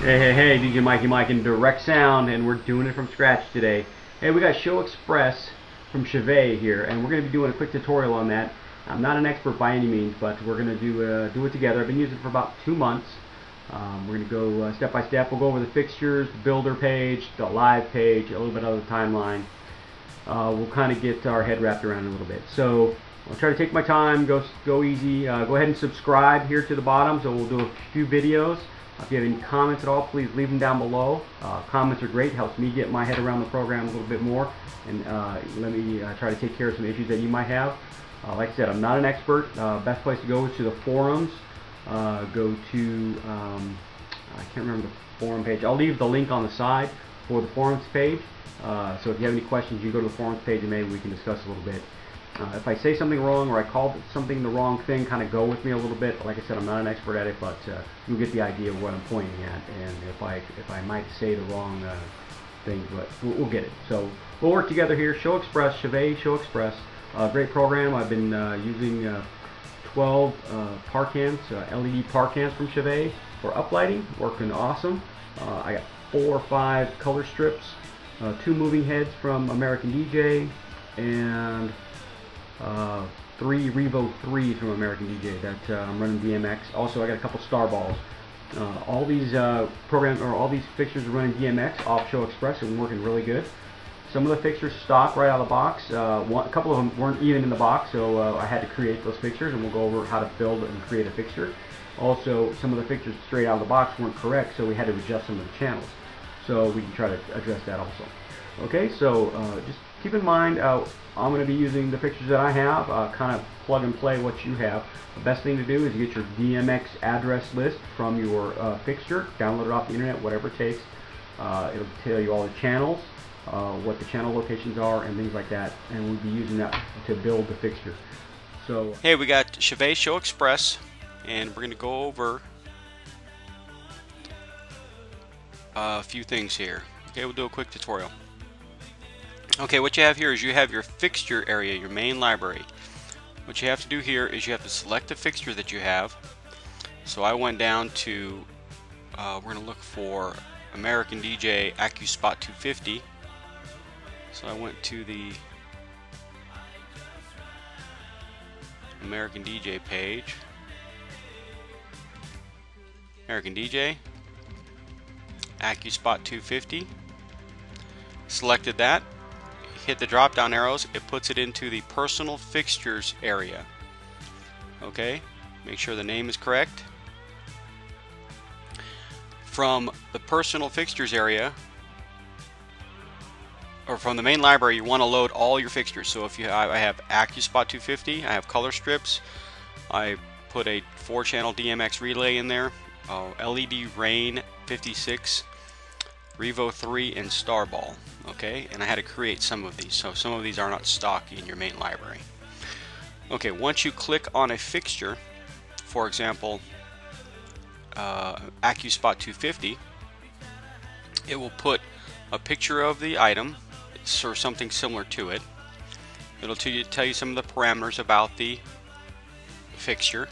Hey, DJ Mikey Mike in Direct Sound, and we're doing it from scratch today. Hey, we got Show Express from Chevy here, and we're going to be doing a quick tutorial on that. I'm not an expert by any means, but we're going to do it together. I've been using it for about 2 months. We're going to go step by step. We'll go over the fixtures, the builder page, the live page, a little bit of the timeline. We'll kind of get our head wrapped around it a little bit. So I'll try to take my time, go easy. Go ahead and subscribe here to the bottom, so we'll do a few videos. If you have any comments at all, please leave them down below. Comments are great, helps me get my head around the program a little bit more, and let me try to take care of some issues that you might have. Like I said, I'm not an expert. Best place to go is to the forums. Go to, I can't remember the forum page. I'll leave the link on the side for the forums page. So if you have any questions, you go to the forums page and maybe we can discuss a little bit. If I say something wrong or I call something the wrong thing, kind of go with me a little bit. Like I said, I'm not an expert at it, but you'll get the idea of what I'm pointing at. And if I might say the wrong thing, but we'll get it. So we'll work together here. Show Express, Chevy Show Express, great program. I've been using 12 park cans, LED park cans from Chevy for uplighting, working awesome. I got 4 or 5 color strips, 2 moving heads from American DJ, and 3 Revo 3s from American DJ that I'm running DMX. Also, I got a couple Star Balls. All these all these fixtures are running DMX off Show Express and working really good. Some of the fixtures stock right out of the box. A couple of them weren't even in the box, so I had to create those fixtures, and we'll go over how to build and create a fixture. Also, some of the fixtures straight out of the box weren't correct, so we had to adjust some of the channels. So we can try to address that also. Okay, so just keep in mind, I'm going to be using the fixtures that I have, kind of plug and play what you have. The best thing to do is get your DMX address list from your fixture, download it off the internet, whatever it takes. It'll tell you all the channels, what the channel locations are, and things like that, and we'll be using that to build the fixture. So hey, we got Chevy Show Express, and we're going to go over a few things here. Okay, we'll do a quick tutorial. Okay, what you have here is you have your fixture area, your main library. What you have to do here is you have to select the fixture that you have. So I went down to, we're going to look for American DJ AccuSpot 250. So I went to the American DJ page. American DJ AccuSpot 250. Selected that. Hit the drop down arrows, it puts it into the personal fixtures area. Okay, make sure the name is correct. From the personal fixtures area, or from the main library, you want to load all your fixtures. So if I have AccuSpot 250, I have color strips, I put a 4-channel DMX relay in there, LED Rain 56, Revo 3, and Starball. Okay, and I had to create some of these, so some of these are not stock in your main library. Okay, once you click on a fixture, for example, AccuSpot 250, it will put a picture of the item or something similar to it. It'll tell you some of the parameters about the fixture,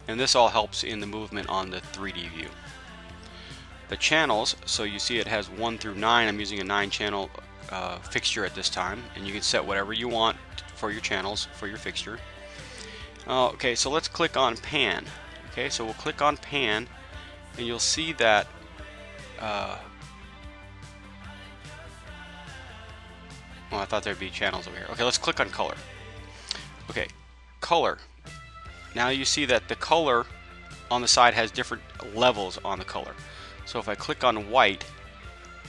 and this all helps in the movement on the 3D view. The channels, so you see it has 1 through 9. I'm using a 9-channel fixture at this time, and you can set whatever you want for your channels for your fixture. Okay, so let's click on pan. Okay, so we'll click on pan, and you'll see that well, I thought there'd be channels over here. Okay, let's click on color. Okay, color. Now you see that the color on the side has different levels on the color. So if I click on white,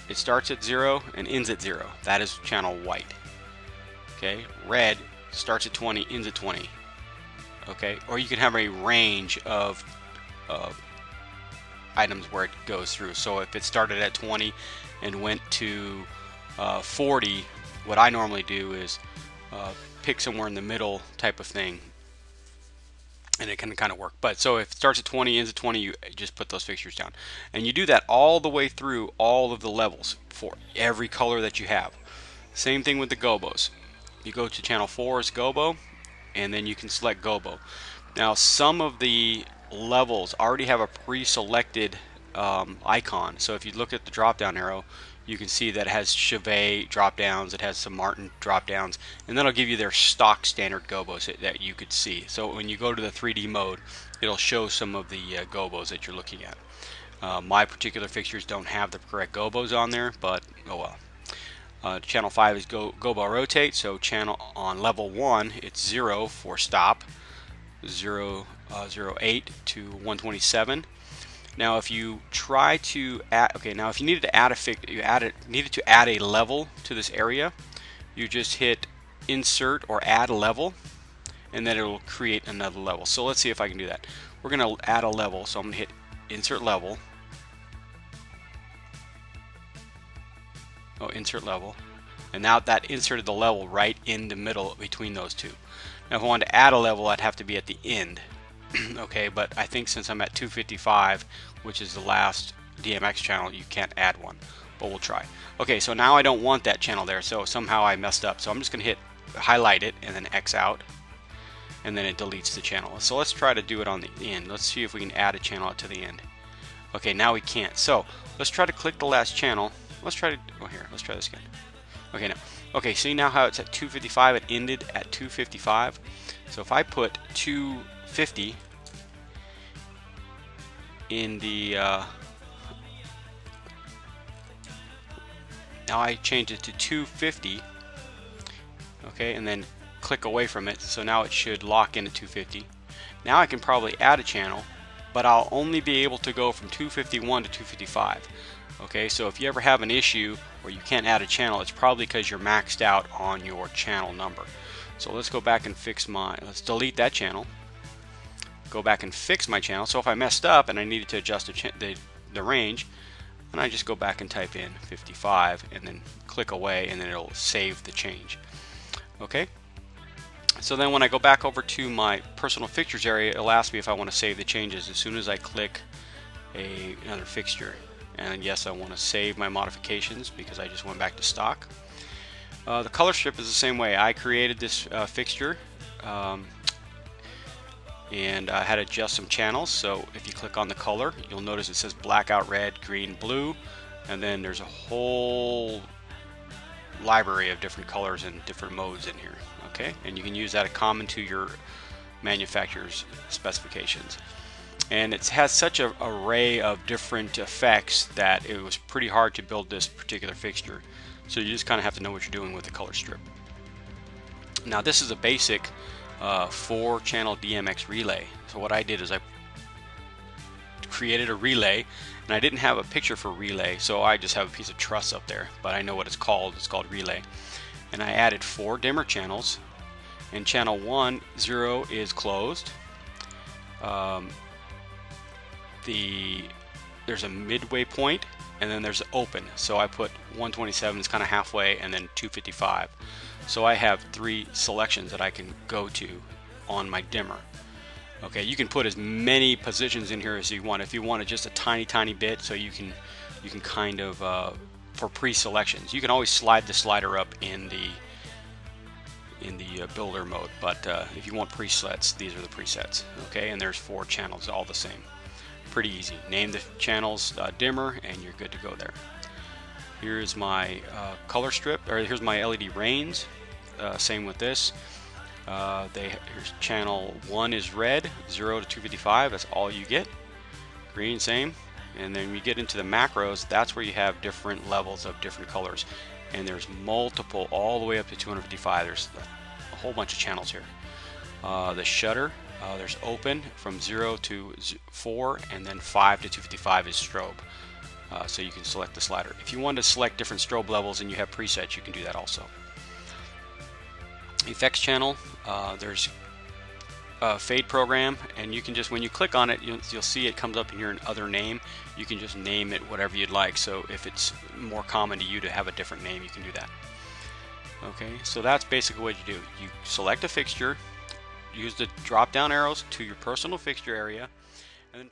it starts at 0 and ends at 0. That is channel white. Okay, red starts at 20, ends at 20. Okay, or you can have a range of items where it goes through. So if it started at 20 and went to 40, what I normally do is pick somewhere in the middle type of thing, and it can kind of work. But so if it starts at 20, ends at 20, you just put those fixtures down. And you do that all the way through all of the levels for every color that you have. Same thing with the gobos. You go to channel 4 is gobo, and then you can select gobo. Now some of the levels already have a pre-selected icon. So if you look at the drop down arrow, you can see that it has Chauvet drop downs, it has some Martin drop downs, and then it'll give you their stock standard gobos that you could see. So when you go to the 3D mode, it'll show some of the gobos that you're looking at. My particular fixtures don't have the correct gobos on there, but oh well. Channel 5 is gobo rotate, so channel on level 1 it's 0 for stop, 008 to 127. Now if you try to add, now if you needed to add needed to add a level to this area, you just hit insert or add a level, and then it will create another level. So let's see if I can do that. We're going to add a level, so I'm going to hit insert level. Oh, insert level, and now that inserted the level right in the middle between those two. Now if I wanted to add a level, I'd have to be at the end. Okay, but I think since I'm at 255, which is the last DMX channel, you can't add one, but we'll try. Okay, so now I don't want that channel there, so somehow I messed up. So I'm just going to hit highlight it and then X out, and then it deletes the channel. So let's try to do it on the end. Let's see if we can add a channel to the end. Okay, now we can't. So let's try to click the last channel. Let's try to, oh here, let's try this again. Okay, now, okay, see now how it's at 255, it ended at 255. So if I put 250 in the, now I change it to 250, okay, and then click away from it, so now it should lock into 250. Now I can probably add a channel, but I'll only be able to go from 251 to 255. Okay, so if you ever have an issue where you can't add a channel, it's probably because you're maxed out on your channel number. So let's go back and fix let's delete that channel, go back and fix my channel. So if I messed up and I needed to adjust the range, and I just go back and type in 55 and then click away, and then it'll save the change. Okay, so then when I go back over to my personal fixtures area, it'll ask me if I want to save the changes as soon as I click another fixture. And yes, I want to save my modifications because I just went back to stock. The color strip is the same way. I created this fixture and I had to adjust some channels. So if you click on the color, you'll notice it says blackout red, green, blue, and then there's a whole library of different colors and different modes in here. Okay, and you can use that common to your manufacturer's specifications. And it has such an array of different effects that it was pretty hard to build this particular fixture. So you just kind of have to know what you're doing with the color strip. Now this is a basic 4-channel DMX relay. So what I did is I created a relay, and I didn't have a picture for relay, so I just have a piece of truss up there, but I know what it's called. It's called relay. And I added 4 dimmer channels, and channel 1, 0 is closed. There's a midway point, and then there's open, so I put 127 is kind of halfway, and then 255. So I have 3 selections that I can go to on my dimmer. Okay, you can put as many positions in here as you want. If you want just a tiny bit, so you can kind of for pre-selections, you can always slide the slider up in the builder mode, but if you want presets, these are the presets. Okay, and there's 4 channels, all the same. Pretty easy. Name the channels dimmer, and you're good to go there. Here's my color strip, or here's my LED reins. Same with this. Here's channel 1 is red, 0 to 255. That's all you get. Green, same. And then we get into the macros. That's where you have different levels of different colors, and there's multiple all the way up to 255. There's a whole bunch of channels here. The shutter. There's open from 0 to 4, and then 5 to 255 is strobe. So you can select the slider. If you want to select different strobe levels and you have presets, you can do that also. Effects channel, there's a fade program, and you can just, when you click on it, you'll see it comes up in here in other name. You can just name it whatever you'd like. So if it's more common to you to have a different name, you can do that. Okay, so that's basically what you do. You select a fixture, use the drop down arrows to your personal fixture area, and then